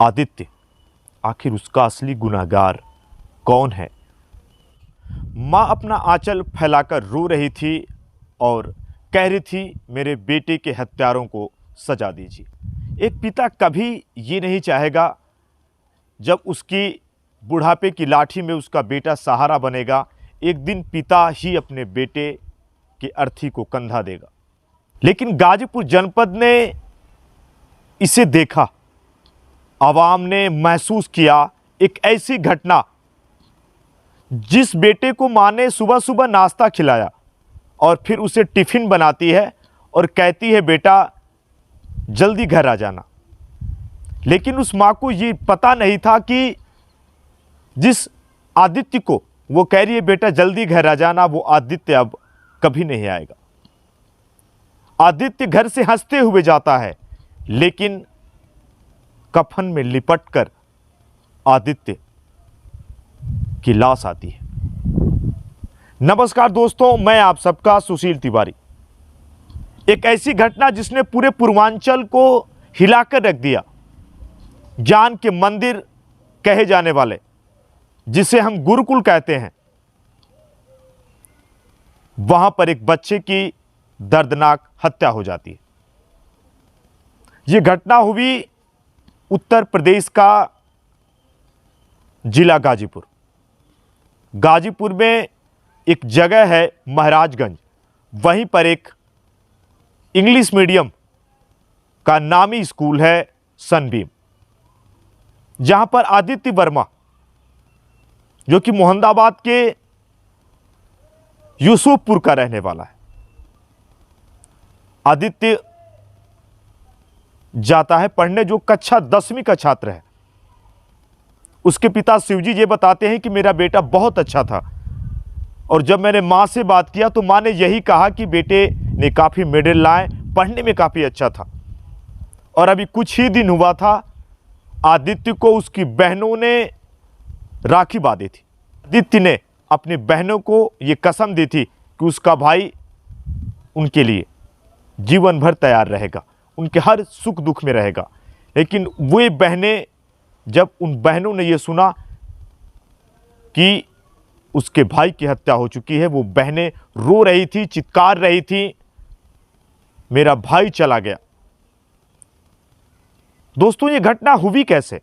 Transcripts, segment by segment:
आदित्य, आखिर उसका असली गुनहगार कौन है? माँ अपना आंचल फैलाकर रो रही थी और कह रही थी, मेरे बेटे के हत्यारों को सजा दीजिए। एक पिता कभी ये नहीं चाहेगा जब उसकी बुढ़ापे की लाठी में उसका बेटा सहारा बनेगा, एक दिन पिता ही अपने बेटे की अर्थी को कंधा देगा। लेकिन गाजीपुर जनपद ने इसे देखा, आवाम ने महसूस किया एक ऐसी घटना, जिस बेटे को माँ ने सुबह सुबह नाश्ता खिलाया और फिर उसे टिफ़िन बनाती है और कहती है, बेटा जल्दी घर आ जाना। लेकिन उस माँ को ये पता नहीं था कि जिस आदित्य को वो कह रही है बेटा जल्दी घर आ जाना, वो आदित्य अब कभी नहीं आएगा। आदित्य घर से हंसते हुए जाता है, लेकिन कफन में लिपटकर आदित्य की लाश आती है। नमस्कार दोस्तों, मैं आप सबका सुशील तिवारी। एक ऐसी घटना जिसने पूरे पूर्वांचल को हिलाकर रख दिया। ज्ञान के मंदिर कहे जाने वाले, जिसे हम गुरुकुल कहते हैं, वहां पर एक बच्चे की दर्दनाक हत्या हो जाती है। यह घटना हुई उत्तर प्रदेश का जिला गाजीपुर। गाजीपुर में एक जगह है महाराजगंज, वहीं पर एक इंग्लिश मीडियम का नामी स्कूल है सनबीम, जहां पर आदित्य वर्मा, जो कि मोहम्मदाबाद के यूसुफपुर का रहने वाला है, आदित्य जाता है पढ़ने, जो कक्षा 10वीं का छात्र है। उसके पिता शिवजी ये बताते हैं कि मेरा बेटा बहुत अच्छा था, और जब मैंने माँ से बात किया तो माँ ने यही कहा कि बेटे ने काफ़ी मेडल लाए, पढ़ने में काफ़ी अच्छा था। और अभी कुछ ही दिन हुआ था, आदित्य को उसकी बहनों ने राखी बांधी थी। आदित्य ने अपनी बहनों को ये कसम दी थी कि उसका भाई उनके लिए जीवन भर तैयार रहेगा, उनके हर सुख दुख में रहेगा। लेकिन वे बहनें, जब उन बहनों ने यह सुना कि उसके भाई की हत्या हो चुकी है, वो बहनें रो रही थी, चित्कार रही थी, मेरा भाई चला गया। दोस्तों, ये घटना हुई कैसे?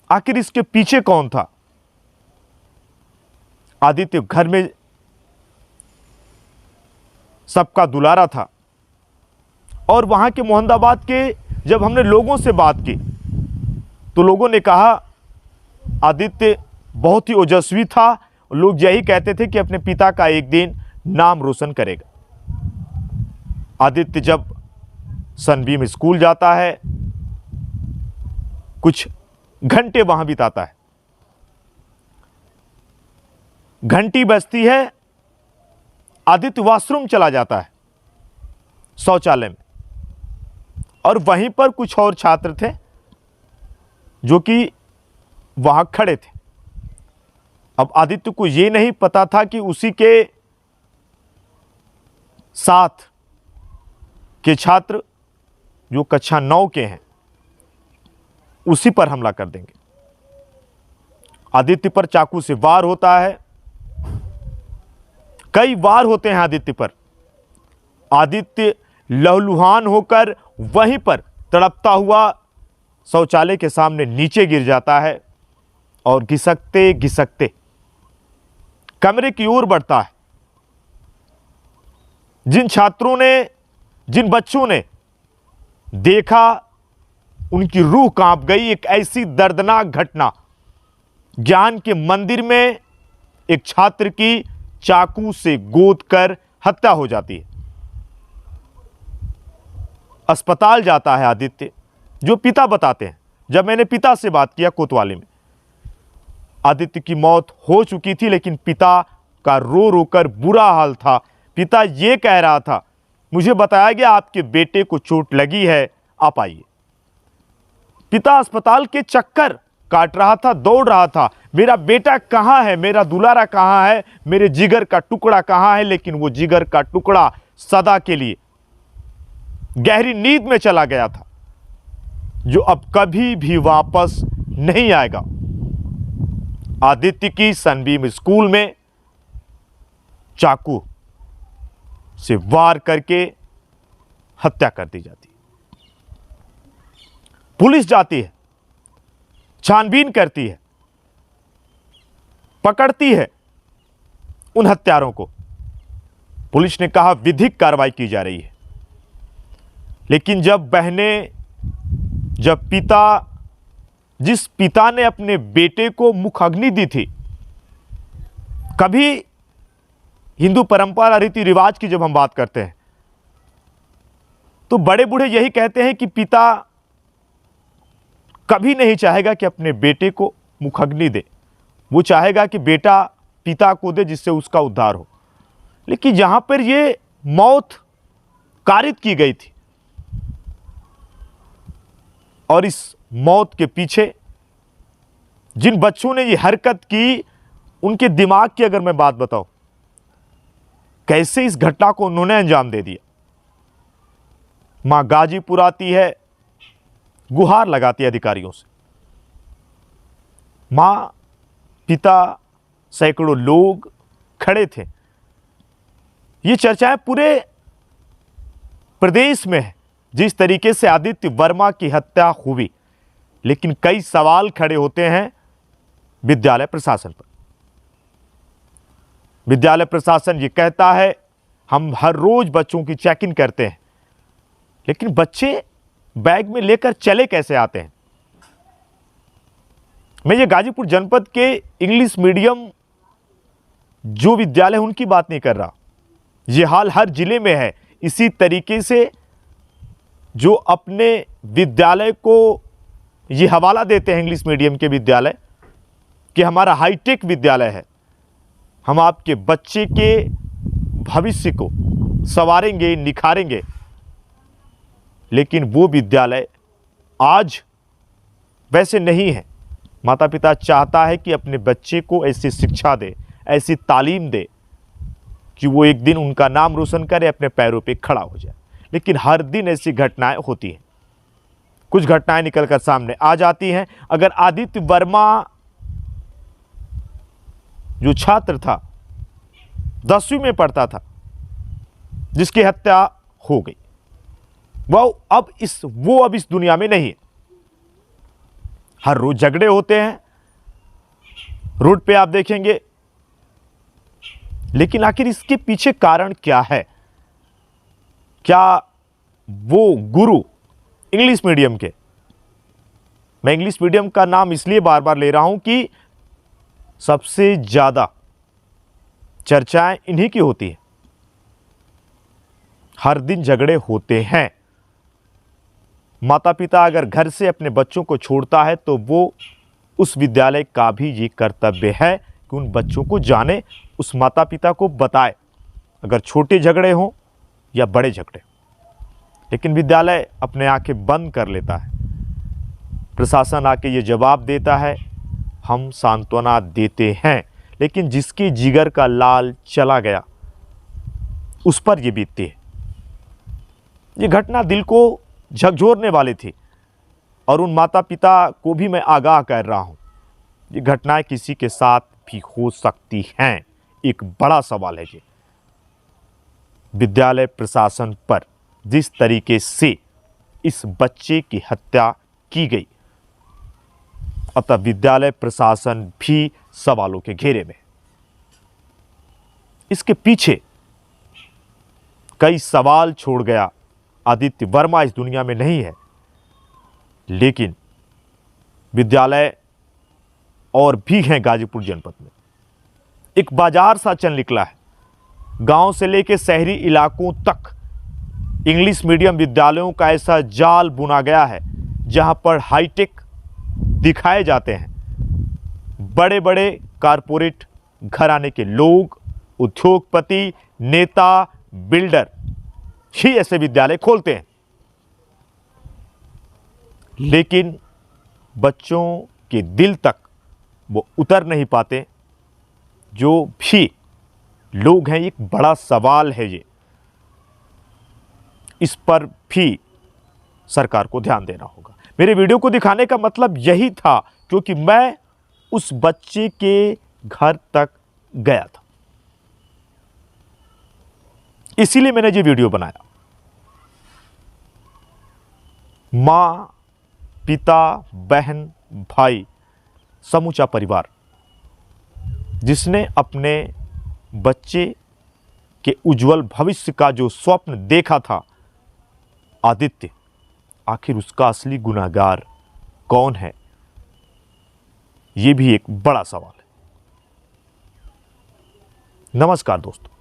आखिर इसके पीछे कौन था? आदित्य घर में सबका दुलारा था, और वहां के मोहम्मदाबाद के जब हमने लोगों से बात की तो लोगों ने कहा आदित्य बहुत ही ओजस्वी था। लोग यही कहते थे कि अपने पिता का एक दिन नाम रोशन करेगा। आदित्य जब सनबीम स्कूल जाता है, कुछ घंटे वहां बिताता है। घंटी बजती है, आदित्य वॉशरूम चला जाता है, शौचालय में, और वहीं पर कुछ और छात्र थे जो कि वहां खड़े थे। अब आदित्य को यह नहीं पता था कि उसी के साथ के छात्र जो कक्षा 9 के हैं, उसी पर हमला कर देंगे। आदित्य पर चाकू से वार होता है, कई वार होते हैं आदित्य पर। आदित्य लहूलुहान होकर वहीं पर तड़पता हुआ शौचालय के सामने नीचे गिर जाता है और घिसकते घिसकते कमरे की ओर बढ़ता है। जिन छात्रों ने, जिन बच्चों ने देखा, उनकी रूह कांप गई। एक ऐसी दर्दनाक घटना, ज्ञान के मंदिर में एक छात्र की चाकू से गोद कर हत्या हो जाती है। अस्पताल जाता है आदित्य, जो पिता बताते हैं। जब मैंने पिता से बात किया कोतवाली में, आदित्य की मौत हो चुकी थी, लेकिन पिता का रो रो कर बुरा हाल था। पिता ये कह रहा था, मुझे बताया गया आपके बेटे को चोट लगी है, आप आइए। पिता अस्पताल के चक्कर काट रहा था, दौड़ रहा था, मेरा बेटा कहाँ है, मेरा दुलारा कहाँ है, मेरे जिगर का टुकड़ा कहाँ है। लेकिन वो जिगर का टुकड़ा सदा के लिए गहरी नींद में चला गया था। जो अब कभी भी वापस नहीं आएगा। आदित्य की सनबीम स्कूल में चाकू से वार करके हत्या कर दी जाती है। पुलिस जाती है, छानबीन करती है, पकड़ती है उन हत्यारों को। पुलिस ने कहा विधिक कार्रवाई की जा रही है, लेकिन जब जिस पिता ने अपने बेटे को मुखाग्नि दी थी, कभी हिंदू परंपरा रीति रिवाज की जब हम बात करते हैं तो बड़े बूढ़े यही कहते हैं कि पिता कभी नहीं चाहेगा कि अपने बेटे को मुखाग्नि दे। वो चाहेगा कि बेटा पिता को दे जिससे उसका उद्धार हो। लेकिन जहां पर ये मौत कारित की गई थी और इस मौत के पीछे जिन बच्चों ने ये हरकत की, उनके दिमाग की अगर मैं बात बताऊं, कैसे इस घटना को उन्होंने अंजाम दे दिया। मां गाजीपुर आती है, गुहार लगाती है अधिकारियों से। मां, पिता, सैकड़ों लोग खड़े थे। ये चर्चाएं पूरे प्रदेश में है जिस तरीके से आदित्य वर्मा की हत्या हुई। लेकिन कई सवाल खड़े होते हैं विद्यालय प्रशासन पर। विद्यालय प्रशासन ये कहता है हम हर रोज बच्चों की चेकिंग करते हैं, लेकिन बच्चे बैग में लेकर चले कैसे आते हैं। मैं ये गाजीपुर जनपद के इंग्लिश मीडियम जो विद्यालय उनकी बात नहीं कर रहा। ये हाल हर जिले में है। इसी तरीके से जो अपने विद्यालय को ये हवाला देते हैं इंग्लिश मीडियम के विद्यालय कि हमारा हाईटेक विद्यालय है, हम आपके बच्चे के भविष्य को संवारेंगे, निखारेंगे, लेकिन वो विद्यालय आज वैसे नहीं है। माता पिता चाहता है कि अपने बच्चे को ऐसी शिक्षा दे, ऐसी तालीम दे कि वो एक दिन उनका नाम रोशन करे, अपने पैरों पे खड़ा हो जाए। लेकिन हर दिन ऐसी घटनाएं होती हैं। कुछ घटनाएं निकलकर सामने आ जाती हैं। अगर आदित्य वर्मा जो छात्र था, 10वीं में पढ़ता था, जिसकी हत्या हो गई, वो अब इस दुनिया में नहीं है। हर रोज झगड़े होते हैं, रोड पे आप देखेंगे। लेकिन आखिर इसके पीछे कारण क्या है? क्या वो गुरु इंग्लिश मीडियम के, मैं इंग्लिश मीडियम का नाम इसलिए बार बार ले रहा हूं कि सबसे ज्यादा चर्चाएं इन्हीं की होती है। हर दिन झगड़े होते हैं। माता पिता अगर घर से अपने बच्चों को छोड़ता है तो वो उस विद्यालय का भी ये कर्तव्य है कि उन बच्चों को जाने, उस माता पिता को बताए, अगर छोटे झगड़े हों या बड़े झगड़े। लेकिन विद्यालय अपने आंखें बंद कर लेता है। प्रशासन आके ये जवाब देता है, हम सांत्वना देते हैं, लेकिन जिसके जिगर का लाल चला गया उस पर यह बीतती है। ये घटना दिल को झकझोरने वाली थी और उन माता पिता को भी मैं आगाह कर रहा हूं, ये घटनाएं किसी के साथ भी हो सकती हैं। एक बड़ा सवाल है ये विद्यालय प्रशासन पर, जिस तरीके से इस बच्चे की हत्या की गई, अतः विद्यालय प्रशासन भी सवालों के घेरे में। इसके पीछे कई सवाल छोड़ गया। आदित्य वर्मा इस दुनिया में नहीं है, लेकिन विद्यालय और भी हैं गाजीपुर जनपद में। एक बाजार सा चल निकला है। गांव से लेकर शहरी इलाकों तक इंग्लिश मीडियम विद्यालयों का ऐसा जाल बुना गया है जहां पर हाईटेक दिखाए जाते हैं। बड़े बड़े कारपोरेट घराने के लोग, उद्योगपति, नेता, बिल्डर ही ऐसे विद्यालय खोलते हैं। लेकिन बच्चों के दिल तक वो उतर नहीं पाते। जो भी लोग हैं, एक बड़ा सवाल है ये, इस पर भी सरकार को ध्यान देना होगा। मेरे वीडियो को दिखाने का मतलब यही था, क्योंकि मैं उस बच्चे के घर तक गया था, इसीलिए मैंने ये वीडियो बनाया। मां, पिता, बहन, भाई, समूचा परिवार जिसने अपने बच्चे के उज्जवल भविष्य का जो स्वप्न देखा था, आदित्य, आखिर उसका असली गुनहगार कौन है? ये भी एक बड़ा सवाल है। नमस्कार दोस्तों।